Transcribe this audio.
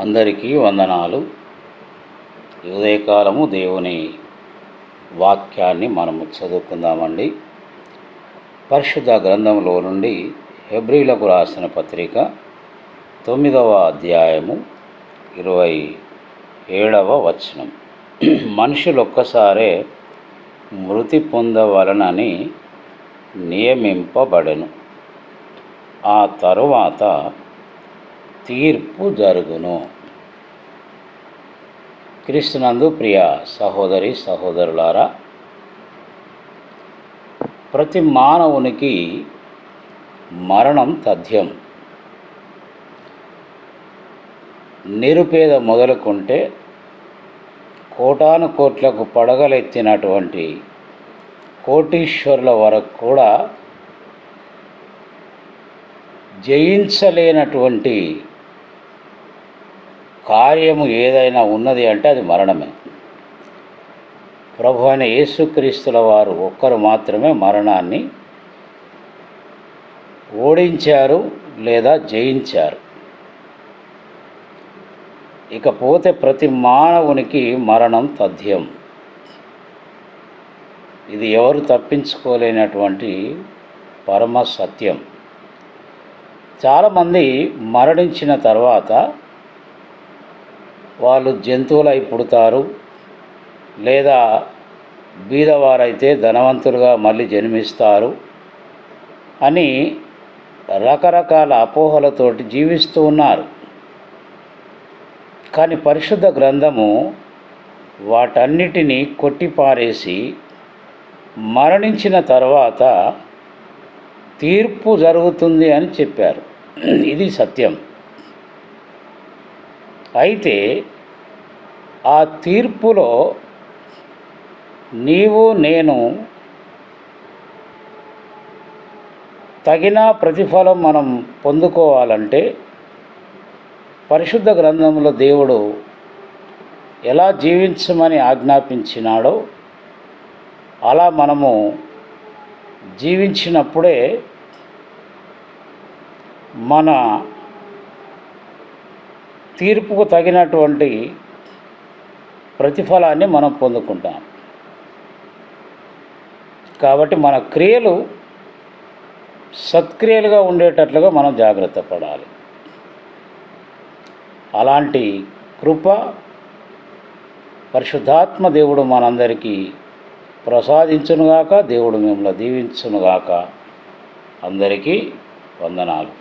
అందరికీ వందనాలు. ఉదయకాలము దేవుని వాక్యాన్ని మనము చదువుకుందామండి. పరిశుద్ధ గ్రంథంలో నుండి హెబ్రీలకు రాసిన పత్రిక 9వ అధ్యాయము 27వ వచనం. మనుషులు ఒక్కసారే మృతి పొందవలనని నియమింపబడెను, ఆ తరువాత తీర్పు జరుగును. క్రీస్తునందు ప్రియ సహోదరి సహోదరులారా, ప్రతి మానవునికి మరణం తథ్యం. నిరుపేద మొదలుకుంటే కోటాను కోట్లకు పడగలెత్తినటువంటి కోటీశ్వరుల వరకు కూడా జయించలేనటువంటి కార్యము ఏదైనా ఉన్నది అంటే అది మరణమే. ప్రభు అయిన యేసుక్రీస్తుల వారు ఒక్కరు మాత్రమే మరణాన్ని ఓడించారు లేదా జయించారు. ఇకపోతే ప్రతి మానవునికి మరణం తథ్యం. ఇది ఎవరు తప్పించుకోలేనటువంటి పరమ సత్యం. చాలామంది మరణించిన తర్వాత వాళ్ళు జంతువులై పుడతారు, లేదా బీదవారైతే ధనవంతులుగా మళ్ళీ జన్మిస్తారు అని రకరకాల అపోహలతోటి జీవిస్తూ ఉన్నారు. కానీ పరిశుద్ధ గ్రంథము వాటన్నిటినీ కొట్టిపారేసి మరణించిన తర్వాత తీర్పు జరుగుతుంది అని చెప్పారు. ఇది సత్యం. అయితే ఆ తీర్పులో నీవు నేను తగిన ప్రతిఫలం మనం పొందుకోవాలంటే పరిశుద్ధ గ్రంథంలో దేవుడు ఎలా జీవించమని ఆజ్ఞాపించినాడో అలా మనము జీవించినప్పుడే మన తీర్పుకు తగినటువంటి ప్రతిఫలాన్ని మనం పొందుకుంటాం. కాబట్టి మన క్రియలు సత్క్రియలుగా ఉండేటట్లుగా మనం జాగ్రత్త పడాలి. అలాంటి కృప పరిశుద్ధాత్మ దేవుడు మనందరికీ ప్రసాదించునుగాక. దేవుడు మిమ్మల్ని దీవించునుగాక. అందరికీ వందనాలు.